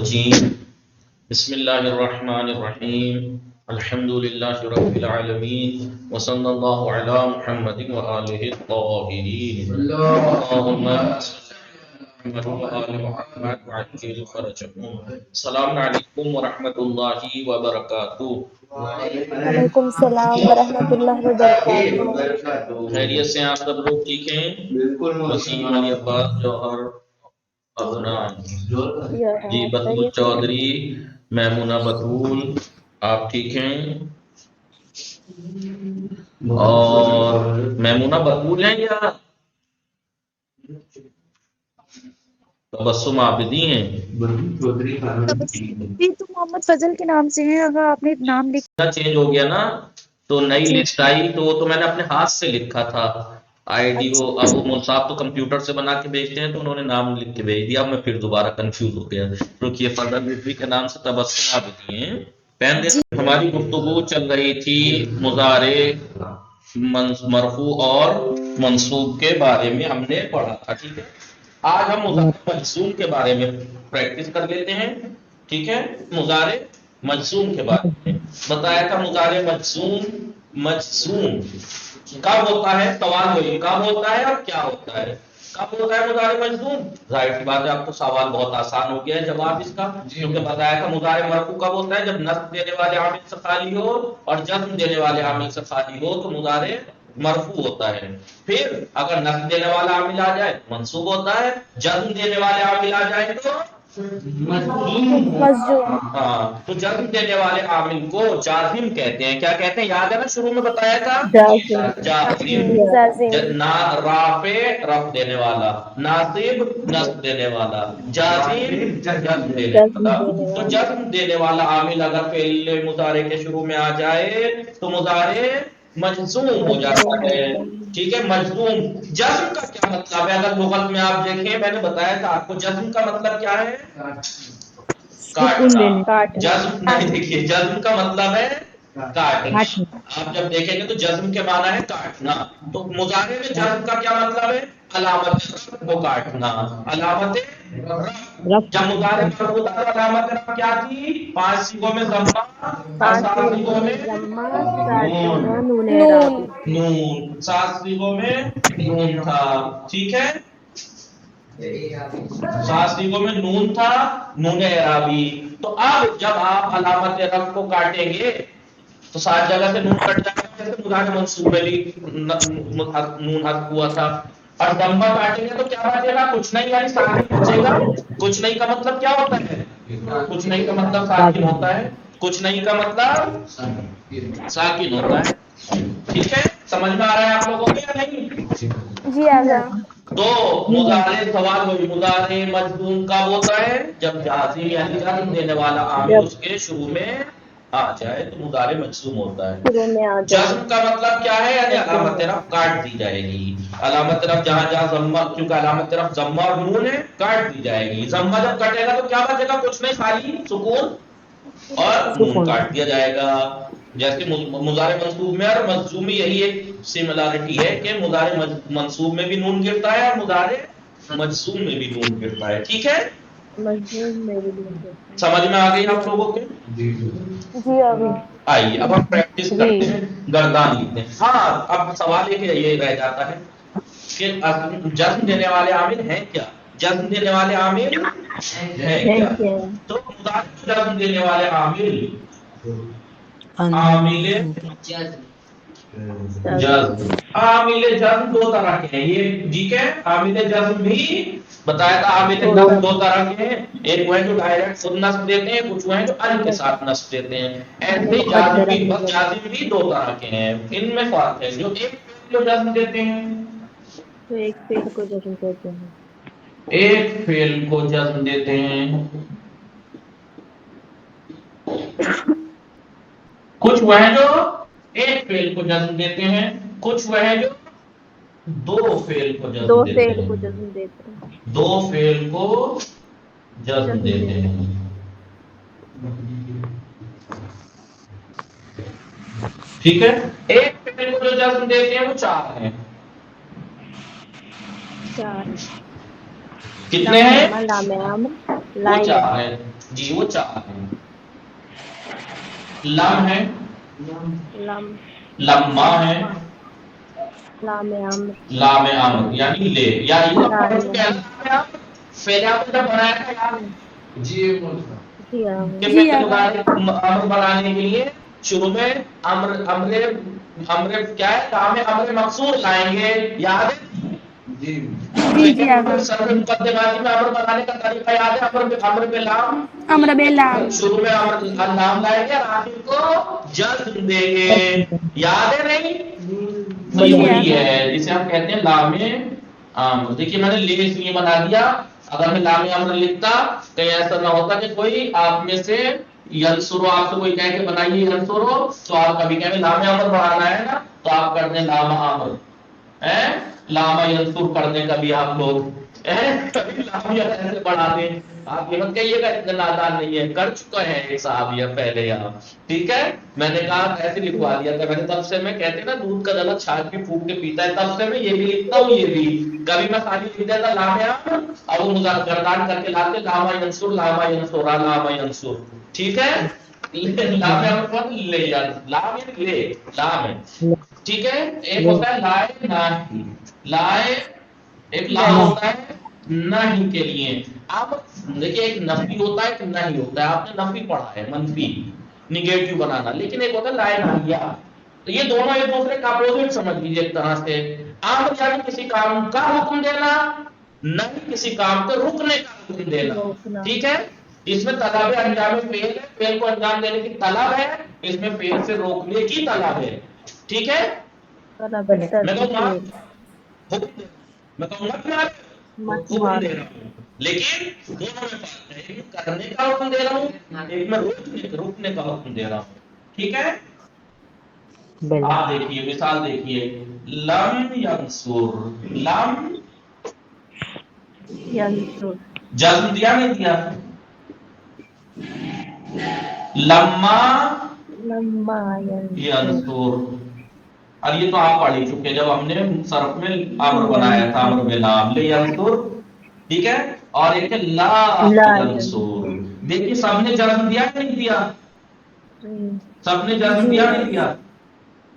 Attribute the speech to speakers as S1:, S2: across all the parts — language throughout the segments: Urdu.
S1: الرجیم بسم اللہ الرحمن الرحیم الحمد للہ رب العالمین وصلی اللہ علی محمد وآلہ الطاہرین اللہم محمد وآل محمد وعجل فرجهم. السلام علیکم ورحمۃ اللہ وبرکاتہ.
S2: وعلیکم السلام ورحمۃ اللہ وبرکاتہ.
S1: خیریت سے آپ سب لوگ ٹھیک ہیں؟ وسیم علی عباس جوہر جی بطول چودھری میمونہ بطول آپ ٹھیک ہیں؟ اور میمونہ بطول ہیں یا تبسم عابدی ہیں؟
S2: جی تو محمد فضل کے نام سے ہیں. اگر آپ نے نام لکھا
S1: چینج ہو گیا نا تو نئی لسٹ آئی تو میں نے اپنے ہاتھ سے لکھا تھا آئی ڈی کو. اب وہ صاحب تو کمپیوٹر سے بنا کے بھیجتے ہیں تو انہوں نے نام لکھ کے بھیج دیا. اب میں پھر دوبارہ کنفیوز ہو گیا کیونکہ یہ فضل رضوی کے نام سے تبسم عابدی ہیں. ہماری گفتگو چل رہی تھی مضارع مرفوع اور منصوب کے بارے میں ہم نے پڑھا تھا. ٹھیک ہے، آج ہم مضارع مجزوم کے بارے میں پریکٹس کر لیتے ہیں. ٹھیک ہے، مضارع مجزوم کے بارے میں بتایا تھا. مضارع مجزوم کب ہوتا ہے؟ سوال ہوئی کب ہوتا ہے اور کیا ہوتا ہے؟ کب ہوتا ہے مضارع مجزوم؟ ظاہر سی بات ہے اب تو سوال بہت آسان ہو گیا ہے جواب اس کا، کیونکہ بتایا تھا مضارع مرفوع کب ہوتا ہے؟ جب نصب دینے والے عامل سے خالی ہو اور جزم دینے والے عامل سے خالی ہو تو مضارع مرفوع ہوتا ہے. پھر اگر نصب دینے والا عامل آ جائے منصوب ہوتا ہے، جزم دینے والے عامل آ جائے تو
S2: مجزوم.
S1: ہاں، تو جزم دینے والے عامل کو جازم کہتے ہیں. کیا کہتے ہیں؟ یاد ہے نا شروع میں بتایا تھا
S2: جازم.
S1: رافع رفع دینے والا، ناصب نصب دینے والا، جازم جزم دینے والا. تو جزم دینے والا عامل اگر فعل مضارع کے شروع میں آ جائے تو مضارع مجزوم ہو جاتا ہے. ٹھیک ہے، مجزوم. جزم کا کیا مطلب ہے؟ اگر لغت میں آپ دیکھیں میں نے بتایا تھا آپ کو جزم کا مطلب کیا ہے؟ کاٹنا. جزم نہیں، دیکھیے جزم کا مطلب ہے کاٹنا. آپ جب دیکھیں گے تو جزم کے معنی ہے کاٹنا. تو مضارع میں جزم کا کیا مطلب ہے؟ علامت رفع کو کاٹنا. علامت رفع. جب مضارع مرفوع تھا تو علامت رفع کیا تھی؟ 5 صیغوں میں ضمہ اور 7 صیغوں میں نون. 7 صیغوں میں نون تھا. ٹھیک ہے، 7 صیغوں میں نون تھا، نون اعرابی. تو اب جب آپ علامت رفع کو کاٹیں گے تو 7 جگہ سے نون کٹ جائے گا، جیسے مضارع منصوب میں بھی نون حذف ہوا تھا. اور ضمہ کاٹیں گے تو کیا بچے گا؟ کچھ نہیں، یعنی ساکن بچے گا. کچھ نہیں کا مطلب کیا ہوتا ہے؟ کچھ نہیں کا مطلب ساکن ہوتا ہے. کچھ نہیں کا مطلب ساکن ہوتا ہے. ٹھیک ہے، سمجھ میں آ رہا ہے آپ لوگوں کو یا نہیں؟
S2: جی آگا.
S1: تو مضارع سوال ہوئی مضارع مجزوم کب ہوتا ہے؟ جب جازم یعنی جزم دینے والا عامل اس کے شروع میں آ جائے تو مضارع مجزوم ہوتا ہے. جزم کا مطلب کیا ہے؟ یعنی علامت رفع کاٹ دی جائے گی. علامت رفع جہاں جہاں ضمہ، کیونکہ علامت رفع ضمہ اور نون ہے، کاٹ دی جائے گی. ضمہ جب کٹے گا تو کیا بچے گا؟ کچھ نہیں، خالی سکون اور نون کاٹ دیا جائے گا. جیسے مضارع منصوب میں اور مجزوم میں یہی ایک سملارٹی ہے کہ مضارع منصوب میں بھی نون گرتا ہے اور مضارع مجزوم میں بھی نون گرتا ہے. ٹھیک ہے، سمجھ میں آ گئی آپ لوگوں کے؟
S2: جی آگا.
S1: آئیے اب ہم پریکٹس کرتے ہیں، گردان لیتے ہیں. ہاں، اب سوال یہ رہ جاتا ہے کہ جزم دینے والے عامل ہیں کیا؟ جزم دینے والے عامل ہیں کیا؟ تو مضارع جزم دینے والے عامل عامل جزم. عامل جزم دو طرح کے ہیں. یہ ٹھیک ہے، عامل جزم بھی بتایا تھا. عامل جزم دو طرح کے ہیں، ایک وہ ہے جو ڈائریکٹ خود نصب دیتے ہیں، کچھ وہ ہیں جو ال کے ساتھ نصب دیتے ہیں. ایسے ہی جازم بھی، بس جازم بھی دو طرح کے ہیں. ان میں فرق ہے، جو ایک کو جزم دیتے ہیں،
S2: ایک فعل کو جزم دیتے ہیں.
S1: ایک فعل کو جزم دیتے ہیں. کچھ وہ ہیں جو ایک فعل کو جزم دیتے ہیں، کچھ وہ ہیں جو دو فعل کو جزم دیتے ہیں. دو فعل کو جزم دیتے ہیں. ٹھیک ہے، ایک فعل کو جو جزم دیتے ہیں وہ 4 ہیں. کتنے ہیں؟ وہ 4 ہیں. جی وہ 4 ہیں. لم ہے,
S3: لم
S1: لما ہے,
S3: لام امر
S1: لام امر یعنی لے, یا یہ
S3: لام
S1: پڑھ چکے ہیں
S3: امر
S1: نا فعل امر جب بنایا تھا یار
S3: جی
S1: کہ
S2: جی
S1: فعل
S2: آقا.
S1: مضارع امر بنانے کے لیے شروع میں امر کیا ہے, کام امر مقصور لائیں گے, یاد ہے؟
S2: جی جی آقا.
S1: سر مقدماتی میں امر بنانے کا طریقہ یاد ہے, امر پہ لام
S2: امر باللام.
S1: شروع میں امر لام لائیں گے اور آخر کو جزم دیں گے, یاد ہے نہیں؟ تو یہ
S2: جی
S1: وہی
S2: آقا.
S1: ہے جسے ہم کہتے ہیں لام امر. دیکھیے میں نے لے اس لیے بنا دیا, اگر میں لام امر لکھتا کہیں ایسا نہ ہوتا کہ کوئی آپ میں سے ینصرو, آپ سے کوئی کہہ کے بنائیے ینصرو, تو آپ کبھی کہیں لام امر بنانا ہے نا تو آپ کر دیں لام امر, لاما ینصر کر دیں کبھی آپ لوگ, کبھی لام ایسے بڑھا دیں. آپ یہ مت کہیے گا اتنا نادان نہیں ہے, کر چکا ہے ایک صاحب یہ پہلے یہاں, ٹھیک ہے. میں نے کہا ایسے لکھوا دیا تھا میں نے, تب سے میں کہتے ہیں نا دودھ کا دلہ چھاٹ کے پھونک کے پیتا ہے, تب سے میں یہ بھی لکھتا ہوں, یہ بھی کبھی میں خالی لکھ دیتا لام اور وہ گردان کر کے لاتے لاما ینصر لاما ینصرا لاما ینصر, ٹھیک ہے. لام لے لام لے لام ہے, ٹھیک ہے. ایک ہوتا ہے لائے ناہی, لائے ایک لام ہوتا ہے نہیں کے لیے. اب دیکھیے ایک نفی ہوتا ہے, ایک نہیں ہوتا ہے. آپ نے نفی پڑھا ہے, منفی نگیٹو بنانا, لیکن ایک ہوتا ہے لائے ناہیہ. تو یہ دونوں ایک دوسرے کا اپوزٹ سمجھ لیجیے ایک طرح سے. امر یعنی کسی کام کا حکم دینا, نہیں کسی کام کو رکنے کا حکم دینا,
S3: روکنا
S1: ٹھیک ہے. اس میں طلب انجام فعل ہے, فعل کو انجام دینے کی طلب ہے, اس میں فعل سے روکنے کی طلب ہے, ٹھیک ہے.
S3: طلب
S1: میں
S3: ترک
S1: کہوں گا
S3: فعل
S1: حکم دے, میں کہوں گا تمہارے حکم دے رہا ہوں, لیکن دونوں میں فرق ہے, ایک میں کرنے کا حکم دے رہا ہوں, ایک میں رکنے کا حکم دے رہا ہوں, ٹھیک ہے. آپ دیکھیے مثال دیکھیے, لم ینصر, لم
S3: ینصر
S1: جزم دیا نہیں دیا, لما
S3: لما ینصر
S1: ینصر. اور یہ تو آپ پڑھ ہی چکے جب ہم نے صرف میں امر بنایا تھا, امر میں لام لے ینصر, ٹھیک ہے. اور ایک ہے لا
S3: لا
S1: ینصر.
S3: ینصر
S1: دیکھیے سب نے جزم دیا نہیں دیا, سب نے جزم
S2: جی
S1: دیا نہیں دیا.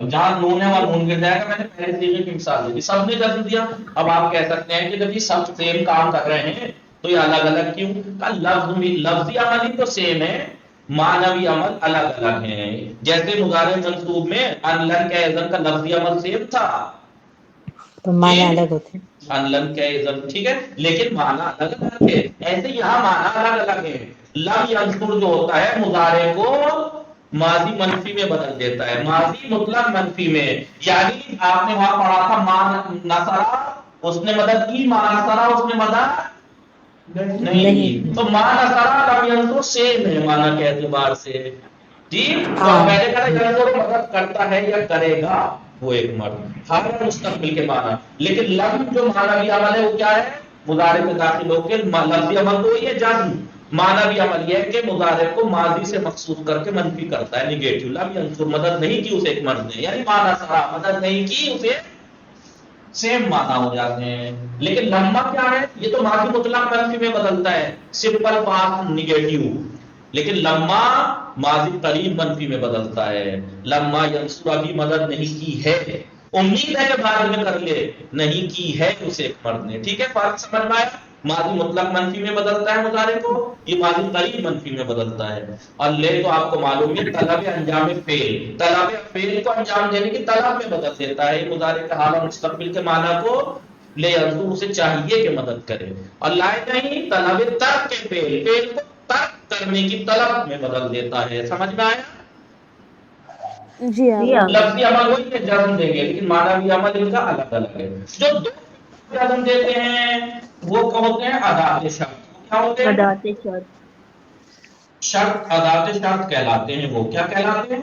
S1: جہاں نون ہے وہاں نون گر جائے گا, میں نے پہلے سیغے کی مثال دی تھی, سب نے جزم دیا. اب آپ کہہ سکتے ہیں کہ جب یہ سب سیم کام کر رہے ہیں تو یہ الگ الگ کیوں؟ لفظی عمل ہی تو سیم ہے, معنوی عمل الگ الگ ہیں. جیسے مضارع منصوب میں ان لن کا اذن کا لفظی عمل سیم تھا,
S4: تو معنی الگ ہوتے ہیں.
S1: ان لن کا اذن, ٹھیک ہے, لیکن معنی الگ الگ ہے. ایسے یہاں معنی الگ الگ ہے. لم ینصر جو ہوتا ہے مضارع کو ماضی منفی میں بدل دیتا ہے, ماضی مطلق منفی میں. یعنی آپ نے وہاں پڑھا تھا مان نصرا, اس نے مدد کی, مان نصرا اس نے مدد نہیں کی, تو مان نصرا لم ینصر سیم ہے معنی کے اعتبار سے, ٹھیک. تو اب میں نے کہا ینصر مدد کرتا ہے یا کرے گا, وہ ایک مرد حال مستقبل کے معنی. لیکن لم جو معنوی عمل ہے وہ کیا ہے, مضارع میں داخل ہو کے لفظی عمل تو یہ جزم, معنوی عمل یہ ہے کہ مضارع کو ماضی سے مخصوص کر کے منفی کرتا ہے, نگیٹو. لم ینصر مدد نہیں کی اسے ایک مرد نے, یعنی مانا سرا مدد نہیں کی اسے, سیم معنی ہو جاتے ہیں. لیکن لما کیا ہے, یہ تو ماضی مطلق منفی میں بدلتا ہے, سمپل پاسٹ نگیٹو. لیکن لما ماضی قریب منفی میں بدلتا ہے. لما ینصر ابھی مدد نہیں کی ہے, امید ہے کہ بعد میں کر لے, نہیں کی ہے اسے ایک مرد نے, ٹھیک ہے. فرق سمجھ میں آیا, ماضی مطلق منفی میں بدلتا ہے مضارع کو, یہ ماضی قریب منفی میں بدلتا ہے. اور لے تو آپ کو معلوم ہے طلب انجام فعل, طلب فعل کو انجام دینے کی طلب میں بدل دیتا ہے. مضارع کے حال اور مستقبل کے معنی کو لے ینصر اسے چاہیے کہ مدد کرے. اور لائے نہیں طلب ترک کے فعل, فعل کو ترک کرنے کی طلب میں بدل دیتا ہے. سمجھ میں آیا؟
S2: جی آقا.
S1: لفظی عمل وہی ہے جزم دیں گے, لیکن معنوی عمل ان کا الگ الگ ہے. جو دو جزم دیتے ہیں وہ ہوتے ہیں ادات شرط. کیا ہوتے ہیں؟
S3: ادات شرط.
S1: شرط ادات شرط کہلاتے ہیں. وہ کیا کہلاتے ہیں؟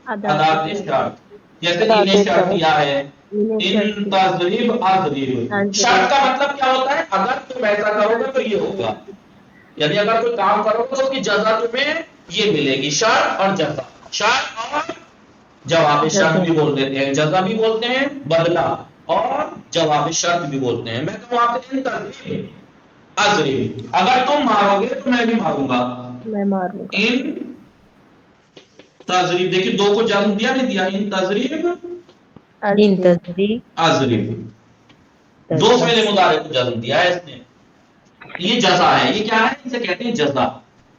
S1: ادات شرط. جیسے ان شرط یا ہے, ان تضرب اضرب. شرط کا مطلب کیا ہوتا ہے, اگر تم ایسا کرو گے تو یہ ہوگا, یعنی اگر کوئی کام کرو گے تو اس کی جزا تمہیں یہ ملے گی, شرط اور جزا. شرط اور جواب شرط بھی بول دیتے ہیں, جزا بھی بولتے ہیں, بدلہ اور جواب شرط بھی بولتے ہیں. میں کہوں آپ سے ان تضریب اضرب, اگر تم مارو گے تو میں بھی ماروں گا,
S3: میں ماروں گا.
S1: ان تضریب، دیکھیے دو کو جزم دیا نہیں دیا، ان تضریب
S4: ان تضریب
S1: اضرب، دو فعل مضارع کو جزم دیا ہے اس نے. یہ جزا ہے، یہ کیا ہے؟ اسے کہتے ہیں جزا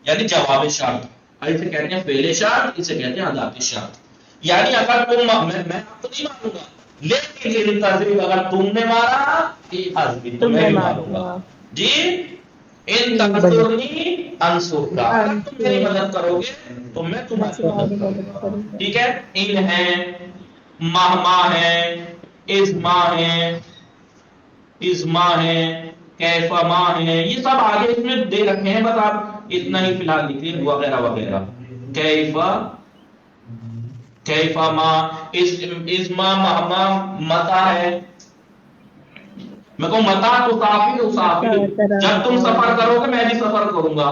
S1: یعنی جواب شرط، اور اسے کہتے ہیں فعل شرط، اسے کہتے ہیں ادات شرط. یعنی اگر تم میں آپ کو نہیں مانوں گا، لیکن یہ تضریب اگر تم نے مارا یہ اضرب تو میں بھی ماروں گا. جی ان تنصرنی انصرک، اگر تم میری مدد کرو گے تو میں تمہاری مدد کروں گا. ٹھیک ہے. ان ہے، مہما ہے، ازما ہے، ازما ہے، کیفما ہے، یہ سب آگے اس میں دے رکھے ہیں، بس آپ اتنا ہی فی الحال لکھیے وغیرہ وغیرہ. کیفا، کیفما، ازما، مہما، متا ہے. میں کہوں متا تسافر اسافر، جب تم سفر کرو گے میں بھی سفر کروں گا.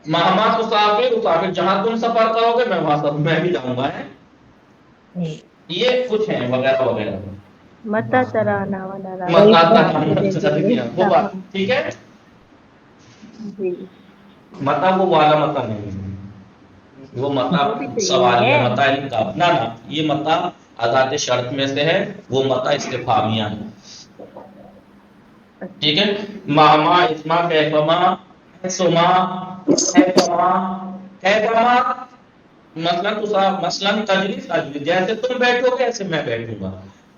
S1: مہما تسافر اسافر، جہاں تم سفر کرو گے میں وہاں سفر میں بھی جاؤں گا. ہے یہ کچھ ہیں وغیرہ وغیرہ.
S3: متا ترانا ونرا.
S1: وہ بات ٹھیک ہے.
S3: جی
S1: متا وہ والا متا نہیں، وہ متا
S3: وہ بھی صحیح
S1: سوالیہ
S3: ہے.
S1: متا کا نہ، یہ متا ادات شرط میں سے ہے، وہ متا استفہامیہ ہے. ٹھیک ہے. مہما، اسما، کیفما، سما، کیفما، کیفما مثلا تجلیس تجلیس، جیسے تم بیٹھو گے ایسے میں بیٹھوں گا.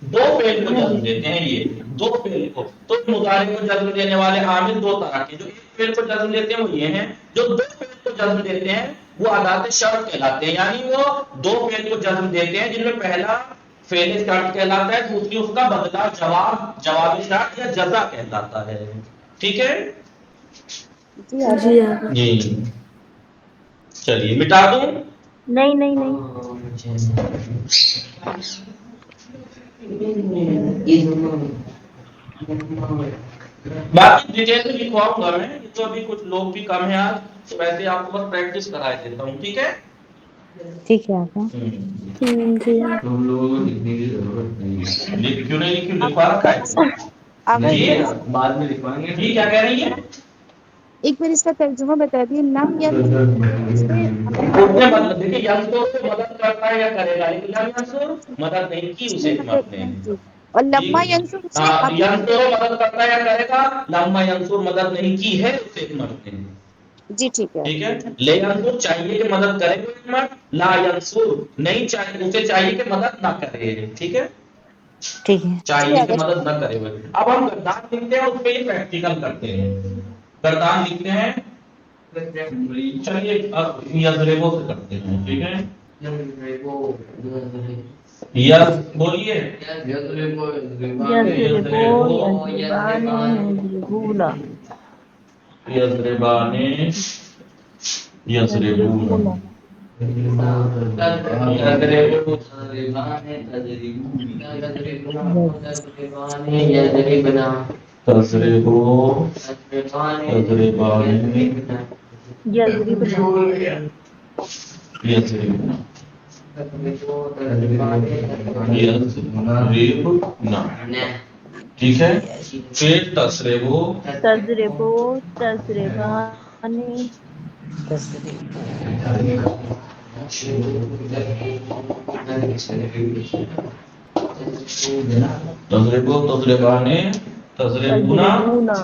S1: دو فعل کو جزم دیتے ہیں، یہ دو فعل کو، تو مضارع کو جزم دینے والے عامل دو طرح کے، جو ایک فعل کو جزم دیتے ہیں وہ یہ ہیں، جو دو فعل کو جزم دیتے ہیں وہ ادات شرط کہلاتے ہیں. یعنی وہ دو فعل کو جزم دیتے ہیں جن میں پہلا فعل شرط کہلاتا ہے، دوسری اس کا بدلہ جواب شرط یا جزا کہلاتا ہے. ٹھیک ہے. جی چلیے مٹا دوں.
S3: نہیں نہیں نہیں.
S1: باقی ڈیٹیل میں لکھواؤں گا میں، تو ابھی کچھ لوگ بھی کم ہیں آج، تو ویسے آپ کو بس پریکٹس کرا دیتا ہوں. ٹھیک ہے.
S4: ٹھیک ہے آپ
S1: تم لوگوں کو لکھنے کی ضرورت نہیں ہے. کیوں نہیں لکھی؟ لکھوا رکھا ہے.
S2: آغاز
S1: بعد میں لکھوائیں گے. ٹھیک کیا کہہ رہی ہے؟
S2: ایک بار اس کا ترجمہ بتا دیے. لم ینصر سے
S1: مطلب دیکھیے ینصر سے مدد کرتا ہے یا کرے گا، لیکن لم ینصر مدد نہیں کی اسے حکمت نے.
S2: اور لما ینصر سے
S1: ینصر مدد کرتا ہے یا کرے گا، لما ینصر مدد نہیں کی ہے اسے حکمت نے.
S2: جی ٹھیک ہے.
S1: ٹھیک ہے. لے ینصر چاہیے کہ مدد کرے گا حکمت، لا ینصر نہیں چاہیے، اسے چاہیے کہ مدد نہ کرے. ٹھیک ہے.
S4: ٹھیک ہے.
S1: چاہیے کہ مدد نہ کرے ہوئے. اب ہم گردان لکھتے ہیں، اس پہ یہ پریکٹیکل کرتے ہیں. گردان لکھتے ہیں، چلیے اب یضربو سے کرتے ہیں. ٹھیک ہے. یس بولیے.
S3: یضربو یضربان یضربونا.
S1: یضربان یضربون. تضربو تضربان
S3: یضربنا.
S1: یضربنا. یضربنا. ٹھیک ہے. پھر تضربو
S3: تضربو تضربان.
S1: تضربو تضربان تضربنا.
S3: تضربونا.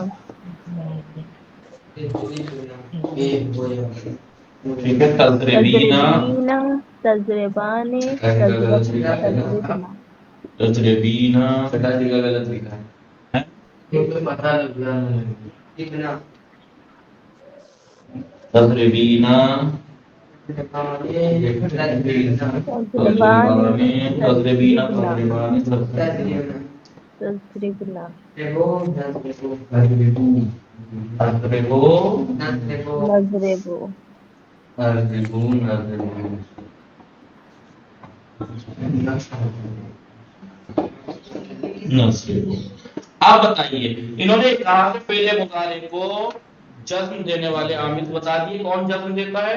S1: ٹھیک ہے. تضربینا
S3: تضربان تضربنا.
S1: تضربینا.
S5: غلط لکھا ہے.
S1: تضربینا
S3: تضربان
S1: تضربینا
S3: تضربنا.
S1: تضربو
S3: نضربو.
S1: نضربو. آپ بتائیے، انہوں نے کہا کہ فعل مضارع کو جزم دینے والے عامل بتا دیے. کون جزم دیتا ہے؟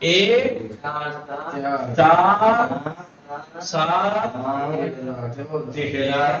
S1: 1 4 7 13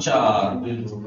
S1: 4।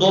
S1: 2